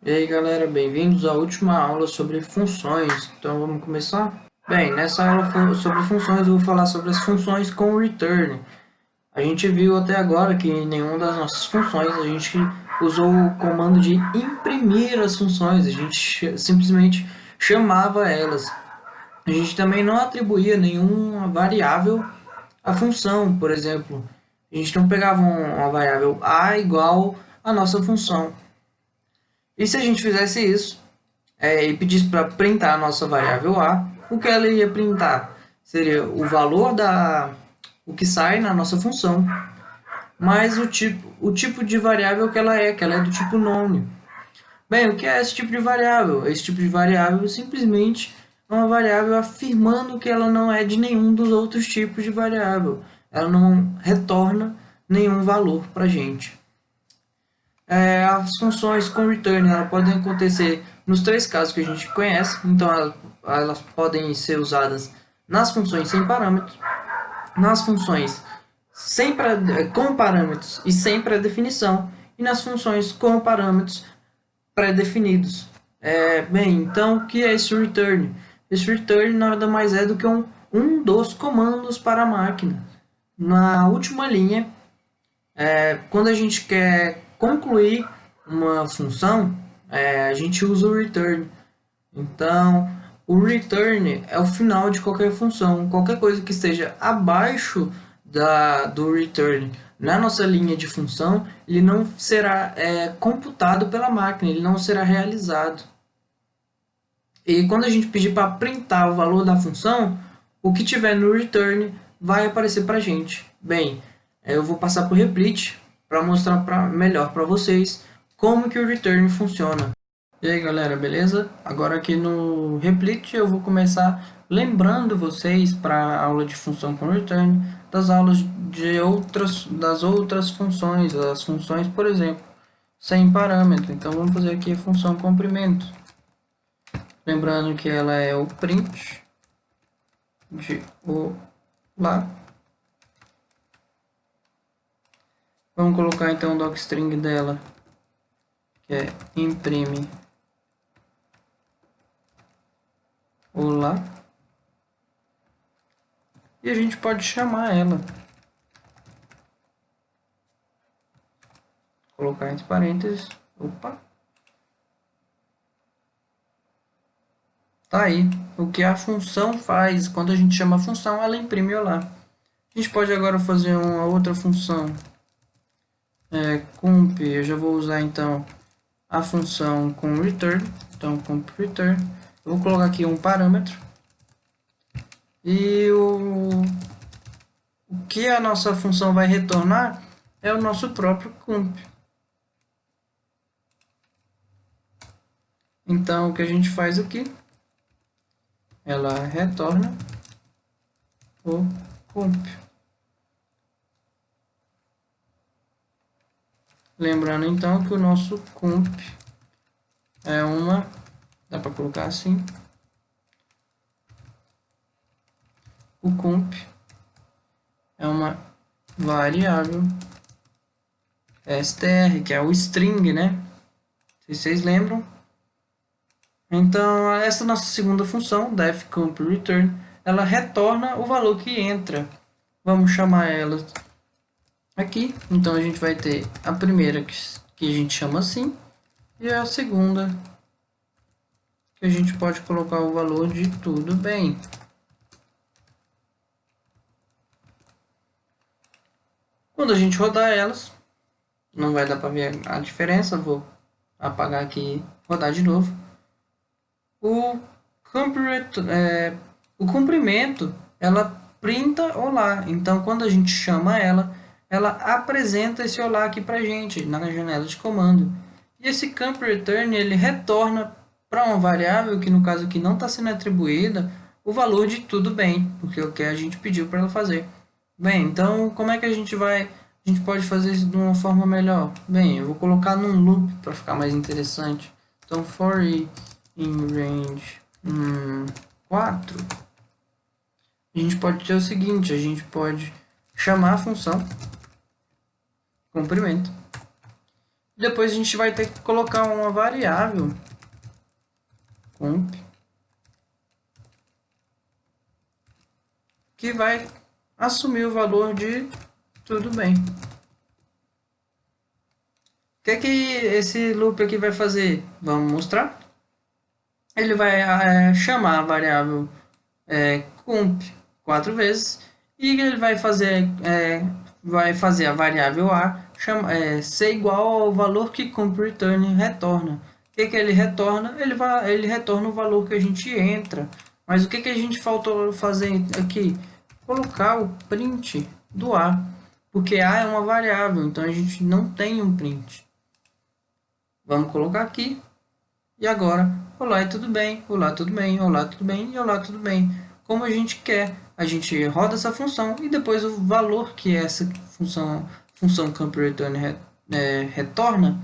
E aí galera, bem-vindos à última aula sobre funções. Então vamos começar? Bem, nessa aula sobre funções eu vou falar sobre as funções com return. A gente viu até agora que em nenhuma das nossas funções a gente usou o comando de imprimir as funções, a gente simplesmente chamava elas. A gente também não atribuía nenhuma variável à função, por exemplo. A gente não pegava uma variável a igual à nossa função. E se a gente fizesse isso, e pedisse para printar a nossa variável a, o que ela ia printar seria o valor o que sai na nossa função, mais o tipo de variável que ela é do tipo nome. Bem, o que é esse tipo de variável? Esse tipo de variável simplesmente é uma variável afirmando que ela não é de nenhum dos outros tipos de variável. Ela não retorna nenhum valor para a gente. As funções com return podem acontecer nos três casos que a gente conhece. Então, elas podem ser usadas nas funções sem parâmetros, nas funções com parâmetros e sem pré-definição, e nas funções com parâmetros pré-definidos. Bem, então, o que é esse return? Esse return nada mais é do que um dos comandos para a máquina. Na última linha, quando a gente quer concluir uma função, a gente usa o return. Então, o return é o final de qualquer função. Qualquer coisa que esteja abaixo do return na nossa linha de função, ele não será computado pela máquina, ele não será realizado. E quando a gente pedir para printar o valor da função, o que tiver no return vai aparecer para a gente. Bem, eu vou passar por replit para mostrar melhor para vocês como que o return funciona. E aí galera, beleza? Agora aqui no replit eu vou começar lembrando vocês para a aula de função com return das aulas das outras funções, as funções, por exemplo, sem parâmetro. Então vamos fazer aqui a função comprimento. Lembrando que ela é o print de olá. Vamos colocar então o docstring dela, que é imprime olá. E a gente pode chamar ela. Colocar entre parênteses. Opa. Tá aí. O que a função faz. Quando a gente chama a função, ela imprime olá. A gente pode agora fazer uma outra função. Comp. Eu já vou usar então a função com return. Então, comp return. Eu vou colocar aqui um parâmetro. E o que a nossa função vai retornar é o nosso próprio comp. Então, o que a gente faz aqui? Ela retorna o comp. Lembrando então que o nosso comp é dá para colocar assim, o comp é uma variável str, que é o string, né? Se vocês lembram. Então, essa nossa segunda função, defCompReturn, ela retorna o valor que entra. Vamos chamar ela aqui. Então, a gente vai ter a primeira que a gente chama assim, e a segunda que a gente pode colocar o valor de tudo bem. Quando a gente rodar elas, não vai dar para ver a diferença, vou apagar aqui e rodar de novo. O comprimento, ela printa olá. Então, quando a gente chama ela apresenta esse olá aqui para a gente, na janela de comando. E esse camp return, ele retorna para uma variável, que no caso aqui não está sendo atribuída, o valor de tudo bem, porque é o que a gente pediu para ela fazer. Bem, então como é que a gente pode fazer isso de uma forma melhor? Bem, eu vou colocar num loop para ficar mais interessante. Então, for i in range 4, a gente pode ter o seguinte, a gente pode chamar a função comprimento Depois a gente vai ter que colocar uma variável comp que vai assumir o valor de tudo bem. O que esse loop aqui vai fazer? Vamos mostrar. Ele vai chamar a variável comp 4 vezes e ele vai fazer a variável a ser igual ao valor que comp_return retorna. O que ele retorna? Ele retorna o valor que a gente entra. Mas o que a gente faltou fazer aqui? Colocar o print do a, porque a é uma variável, então a gente não tem um print. Vamos colocar aqui. E agora, olá e tudo bem, olá tudo bem, olá tudo bem e olá tudo bem. Como a gente quer, a gente roda essa função e depois o valor que essa função comp_return retorna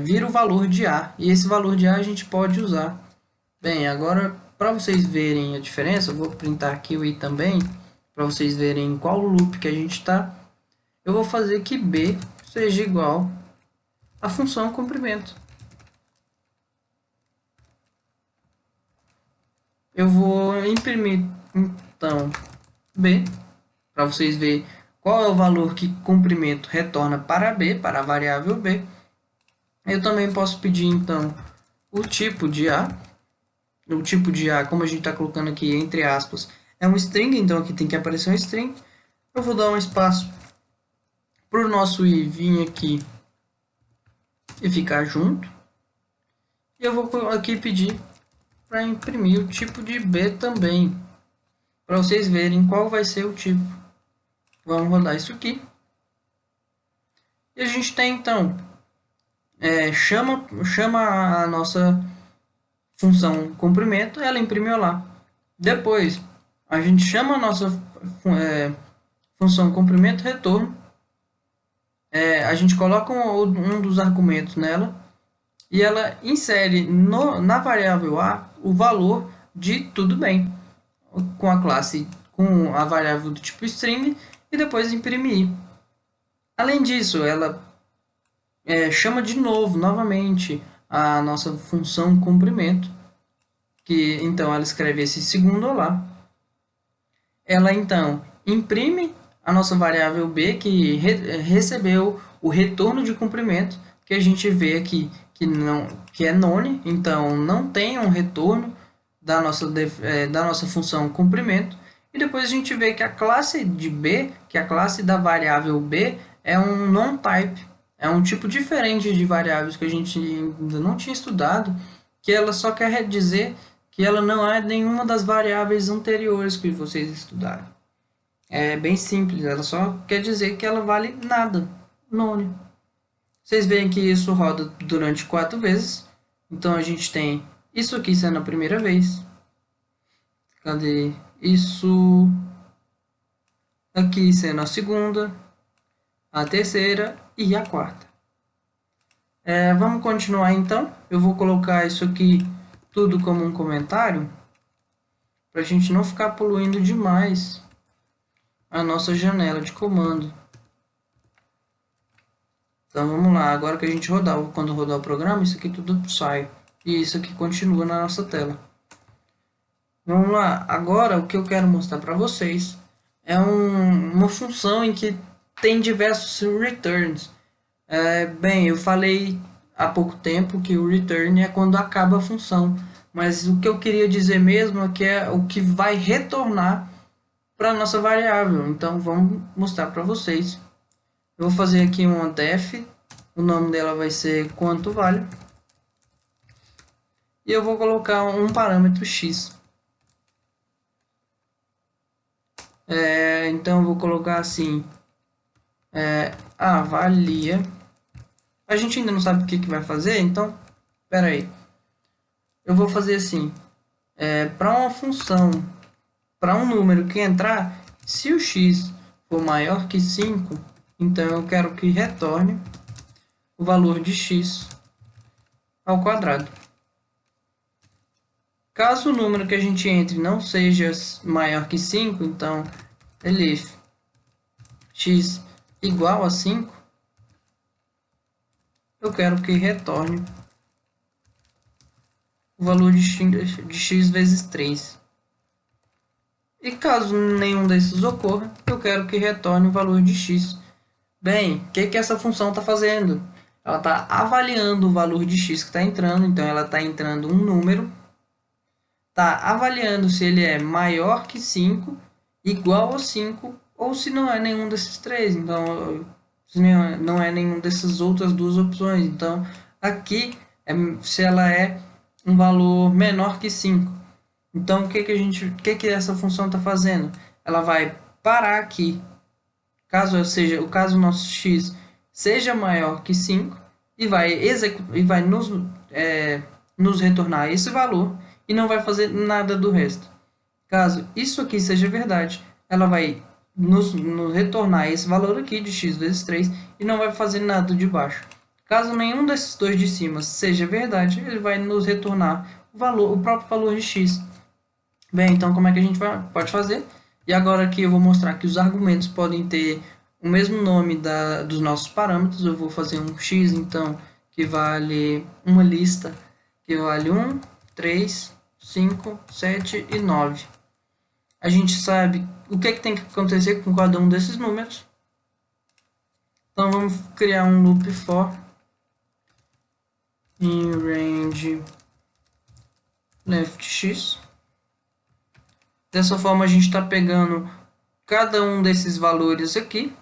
vira o valor de A. E esse valor de A a gente pode usar. Bem, agora para vocês verem a diferença, eu vou printar aqui o i também, para vocês verem em qual loop que a gente está. Eu vou fazer que B seja igual à função comprimento. Eu vou imprimir, então, B, para vocês verem qual é o valor que comprimento retorna para B, para a variável B. Eu também posso pedir, então, o tipo de A. O tipo de A, como a gente está colocando aqui entre aspas, é um string, então aqui tem que aparecer um string. Eu vou dar um espaço para o nosso i vir aqui e ficar junto. E eu vou aqui pedir para imprimir o tipo de B também, para vocês verem qual vai ser o tipo. Vamos rodar isso aqui. E a gente tem, então, chama a nossa função comprimento, ela imprimiu lá. Depois, a gente chama a nossa função comprimento retorno, a gente coloca um dos argumentos nela, e ela insere na variável A o valor de tudo bem, com a classe, com a variável do tipo string, e depois imprime i. Além disso, ela chama de novo, novamente, a nossa função comprimento, que então ela escreve esse segundo olá. Ela então imprime a nossa variável b, que recebeu o retorno de comprimento, que a gente vê aqui que é none, então não tem um retorno da nossa função comprimento. E depois a gente vê que a classe de b, que é a classe da variável b, é um non-type, é um tipo diferente de variáveis que a gente ainda não tinha estudado, que ela só quer dizer que ela não é nenhuma das variáveis anteriores que vocês estudaram. É bem simples, ela só quer dizer que ela vale nada, none. Vocês veem que isso roda durante 4 vezes, então a gente tem isso aqui sendo a primeira vez. Cadê? Isso aqui sendo a segunda, a terceira e a quarta. Vamos continuar então. Eu vou colocar isso aqui tudo como um comentário, para a gente não ficar poluindo demais a nossa janela de comando. Então vamos lá, agora que a gente rodar, quando rodar o programa, isso aqui tudo sai. E isso aqui continua na nossa tela. Vamos lá, agora o que eu quero mostrar para vocês é uma função em que tem diversos returns. Bem, eu falei há pouco tempo que o return é quando acaba a função, mas o que eu queria dizer mesmo é que é o que vai retornar para a nossa variável. Então vamos mostrar para vocês. Eu vou fazer aqui uma def, o nome dela vai ser quanto vale, e eu vou colocar um parâmetro x. Então eu vou colocar assim, avalia. A gente ainda não sabe o que vai fazer, então espera aí. Eu vou fazer assim, para uma função, para um número que entrar, se o x for maior que 5, então eu quero que retorne o valor de x ao quadrado. Caso o número que a gente entre não seja maior que 5, então elif x igual a 5, eu quero que retorne o valor de x vezes 3. E caso nenhum desses ocorra, eu quero que retorne o valor de x. Bem, o que essa função está fazendo? Ela está avaliando o valor de x que está entrando, então ela está entrando um número, está avaliando se ele é maior que 5, igual a 5, ou se não é nenhum desses três. Então, se não é nenhum dessas outras duas opções. Então, aqui, se ela é um valor menor que 5. Então, o que essa função está fazendo? Ela vai parar aqui, caso o nosso x seja maior que 5, e vai nos retornar esse valor, e não vai fazer nada do resto. Caso isso aqui seja verdade, ela vai nos retornar esse valor aqui de x vezes 3, e não vai fazer nada de baixo. Caso nenhum desses dois de cima seja verdade, ele vai nos retornar o próprio valor de x. Bem, então como é que a gente pode fazer? E agora aqui eu vou mostrar que os argumentos podem ter o mesmo nome dos nossos parâmetros. Eu vou fazer um x, então, que vale uma lista, que vale 1, 3, 5, 7 e 9. A gente sabe o que tem que acontecer com cada um desses números. Então vamos criar um loop for in range left x. Dessa forma a gente está pegando cada um desses valores aqui,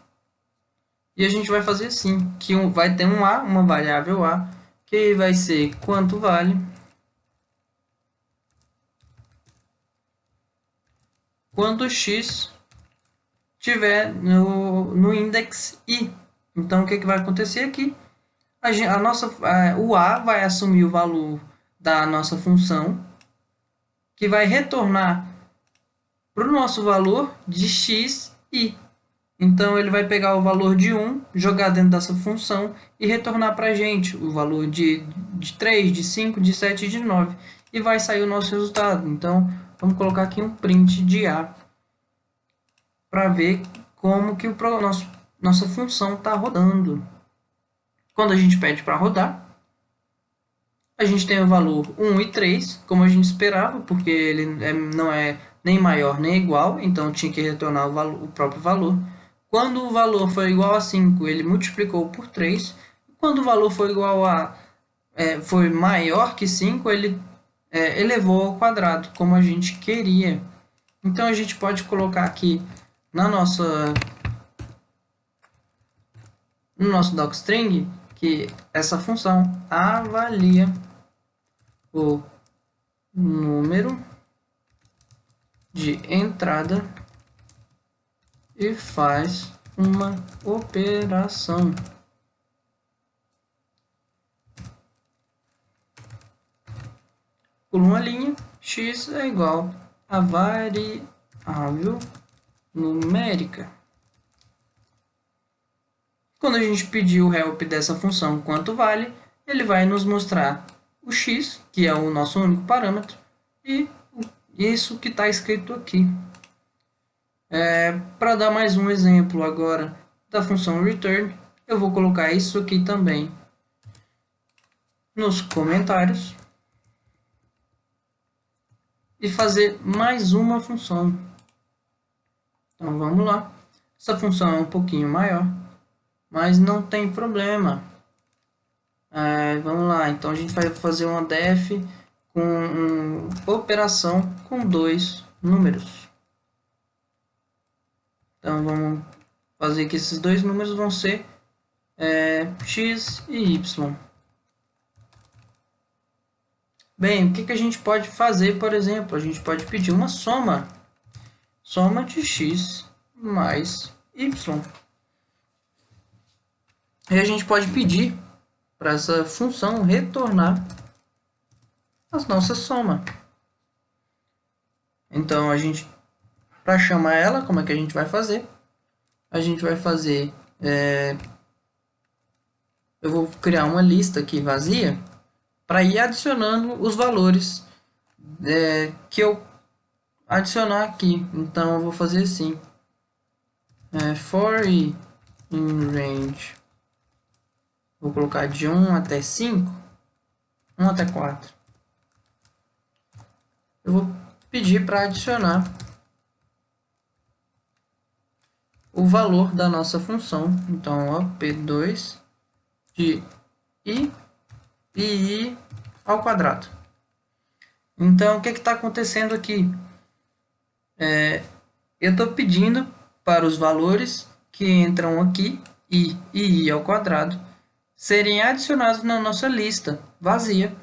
e a gente vai fazer assim, que vai ter uma variável a, que vai ser quanto vale quando x estiver no index i. Então o que vai acontecer aqui? O a vai assumir o valor da nossa função, que vai retornar para o nosso valor de x i. Então, ele vai pegar o valor de 1, jogar dentro dessa função e retornar para a gente o valor de 3, de 5, de 7 e de 9. E vai sair o nosso resultado. Então, vamos colocar aqui um print de A para ver como que nossa função está rodando. Quando a gente pede para rodar, a gente tem o valor 1 e 3, como a gente esperava, porque ele não é nem maior nem igual, então tinha que retornar o próprio valor. Quando o valor foi igual a 5, ele multiplicou por 3. Quando o valor foi foi maior que 5, ele elevou ao quadrado, como a gente queria. Então, a gente pode colocar aqui no nosso docstring que essa função avalia o número de entrada e faz uma operação. Por uma linha, x é igual a variável numérica. Quando a gente pedir o help dessa função quanto vale, ele vai nos mostrar o x, que é o nosso único parâmetro, e isso que está escrito aqui. Para dar mais um exemplo agora da função return, eu vou colocar isso aqui também nos comentários e fazer mais uma função. Então vamos lá. Essa função é um pouquinho maior, mas não tem problema. Vamos lá, então a gente vai fazer uma def com uma operação com 2 números. Então vamos fazer que esses 2 números vão ser x e y. Bem, o que a gente pode fazer, por exemplo? A gente pode pedir uma soma de x mais y. E a gente pode pedir para essa função retornar a nossa soma. Então, para chamar ela, como é que a gente vai fazer? A gente vai fazer... eu vou criar uma lista aqui vazia para ir adicionando os valores que eu adicionar aqui. Então, eu vou fazer assim. For i in range Vou colocar de 1 até 5, 1 até 4. Eu vou pedir para adicionar o valor da nossa função. Então, ó, P2 de i ao quadrado. Então, o que está acontecendo aqui? Eu estou pedindo para os valores que entram aqui, i e i ao quadrado, serem adicionados na nossa lista vazia.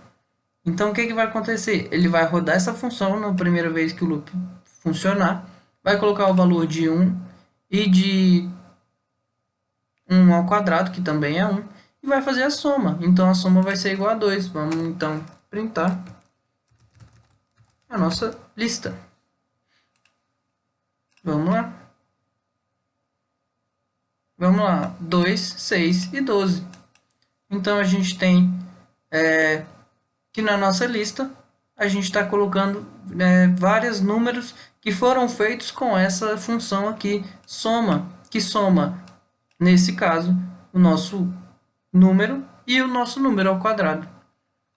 Então, o que vai acontecer? Ele vai rodar essa função na primeira vez que o loop funcionar, vai colocar o valor de 1 e de 1 ao quadrado, que também é 1, e vai fazer a soma. Então, a soma vai ser igual a 2. Vamos, então, printar a nossa lista. Vamos lá. Vamos lá. 2, 6 e 12. Então, a gente tem que na nossa lista, a gente está colocando vários números que foram feitos com essa função aqui, soma, que soma, nesse caso, o nosso número e o nosso número ao quadrado.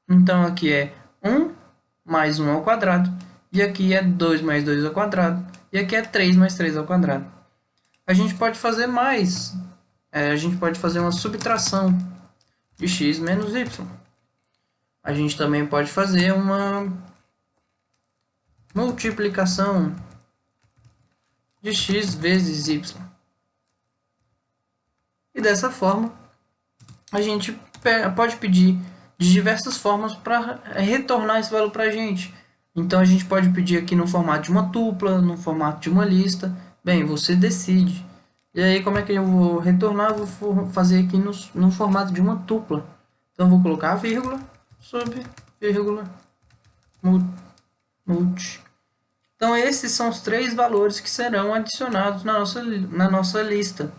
Então, aqui é 1 mais 1 ao quadrado, e aqui é 2 mais 2 ao quadrado, e aqui é 3 mais 3 ao quadrado. A gente pode fazer mais, a gente pode fazer uma subtração de x menos y. A gente também pode fazer uma multiplicação de x vezes y. E dessa forma, a gente pode pedir de diversas formas para retornar esse valor para a gente. Então, a gente pode pedir aqui no formato de uma tupla, no formato de uma lista. Bem, você decide. E aí, como é que eu vou retornar? Eu vou fazer aqui no formato de uma tupla. Então, eu vou colocar a vírgula sobre vírgula multi. Então, esses são os 3 valores que serão adicionados na nossa lista.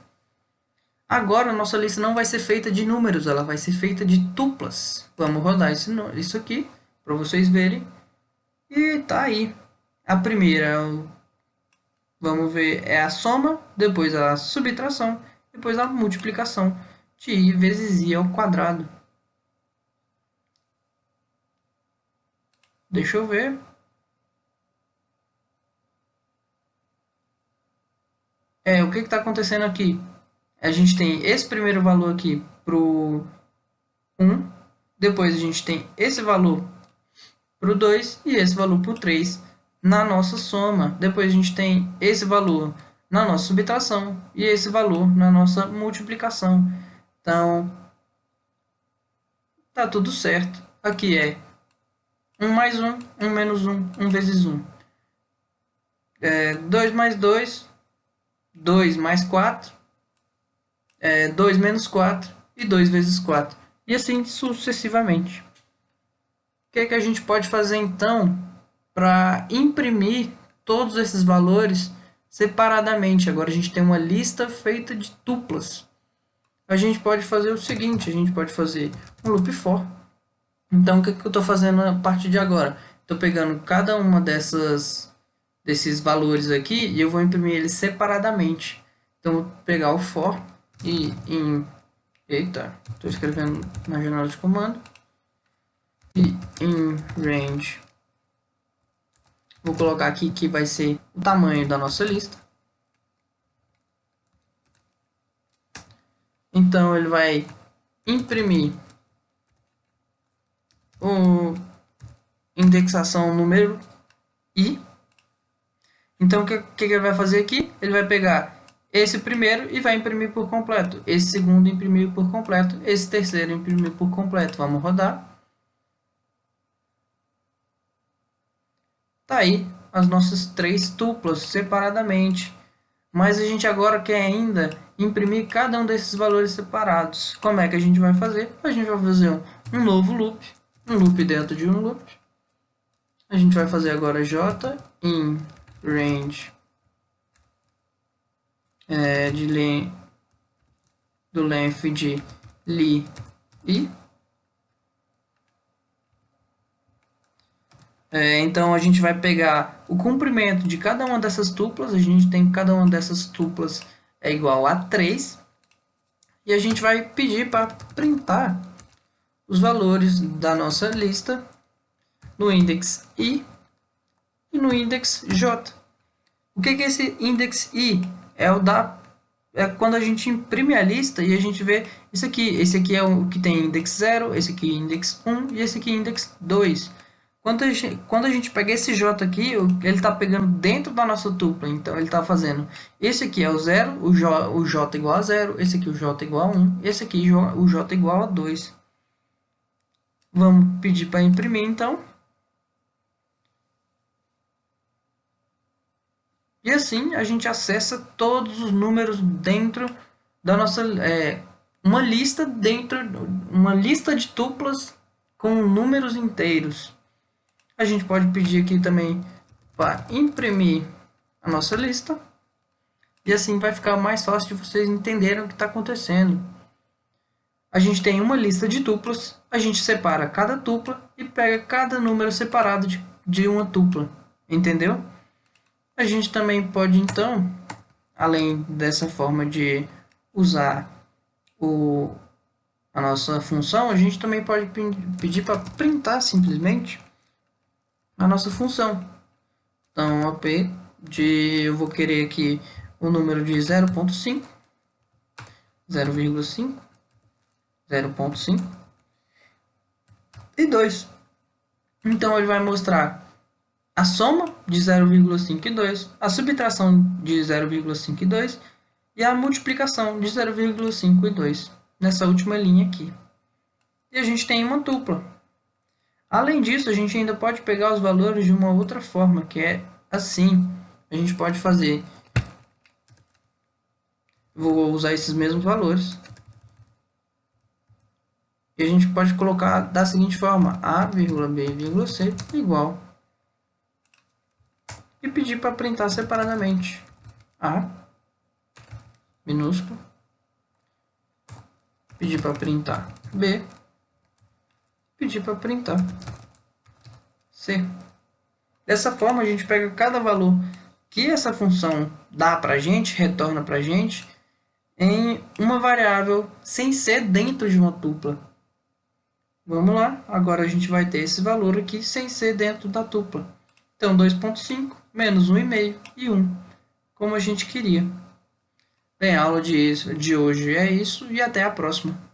Agora, a nossa lista não vai ser feita de números, ela vai ser feita de tuplas. Vamos rodar isso aqui para vocês verem. E tá aí. A primeira, vamos ver, é a soma, depois a subtração, depois a multiplicação de i vezes i ao quadrado. Deixa eu ver. O que está acontecendo aqui? A gente tem esse primeiro valor aqui para o 1, depois a gente tem esse valor para o 2 e esse valor para o 3 na nossa soma. Depois a gente tem esse valor na nossa subtração e esse valor na nossa multiplicação. Então, tá tudo certo. Aqui é 1 mais 1, 1 menos 1, 1 vezes 1. 2 mais 2, 2 mais 4, 2 menos 4 e 2 vezes 4. E assim sucessivamente. O que a gente pode fazer então para imprimir todos esses valores separadamente? Agora a gente tem uma lista feita de tuplas. A gente pode fazer o seguinte, a gente pode fazer um loop for. Então, o que eu estou fazendo a partir de agora? Estou pegando cada uma desses valores aqui e eu vou imprimir eles separadamente. Então, vou pegar o for e eita, estou escrevendo na janela de comando. E em range, vou colocar aqui que vai ser o tamanho da nossa lista. Então, ele vai imprimir o indexação número i. Então, o que ele vai fazer aqui? Ele vai pegar esse primeiro e vai imprimir por completo. Esse segundo imprimir por completo. Esse terceiro imprimir por completo. Vamos rodar. Tá aí as nossas 3 tuplas separadamente. Mas a gente agora quer ainda imprimir cada um desses valores separados. Como é que a gente vai fazer? A gente vai fazer um novo loop. Um loop dentro de um loop. A gente vai fazer agora j in range do length de li i. Então a gente vai pegar o comprimento de cada uma dessas tuplas. A gente tem que cada uma dessas tuplas é igual a 3. e a gente vai pedir para printar os valores da nossa lista no index I e no index J. O que é esse index I? É quando a gente imprime a lista e a gente vê isso aqui. Esse aqui é o que tem index 0, esse aqui index 1 e esse aqui index 2. Quando a gente pega esse J aqui, ele está pegando dentro da nossa tupla. Então, ele está fazendo... Esse aqui é o 0, o J igual a 0. Esse aqui o J igual a 1. Esse aqui o J igual a 2. Vamos pedir para imprimir, então. E assim a gente acessa todos os números dentro da nossa... uma lista de tuplas com números inteiros. A gente pode pedir aqui também para imprimir a nossa lista. E assim vai ficar mais fácil de vocês entenderem o que está acontecendo. A gente tem uma lista de tuplas, a gente separa cada tupla e pega cada número separado de uma tupla. Entendeu? A gente também pode, então, além dessa forma de usar a nossa função, a gente também pode pedir para printar simplesmente a nossa função. Então, eu vou querer aqui o número de 0.5, 0,5, 0.5 e 2. Então, ele vai mostrar a soma de 0,5 e 2, a subtração de 0,5 e 2 e a multiplicação de 0,5 e 2, nessa última linha aqui. E a gente tem uma tupla. Além disso, a gente ainda pode pegar os valores de uma outra forma, que é assim. A gente pode fazer... Vou usar esses mesmos valores. E a gente pode colocar da seguinte forma: A, B, C igual. E pedir para printar separadamente. A, minúsculo. Pedir para printar B. Pedir para printar C. Dessa forma, a gente pega cada valor que essa função dá para a gente, retorna para a gente, em uma variável sem ser dentro de uma tupla. Vamos lá, agora a gente vai ter esse valor aqui sem ser dentro da tupla. Então, 2.5 menos 1,5 e 1, como a gente queria. Bem, a aula de hoje é isso e até a próxima.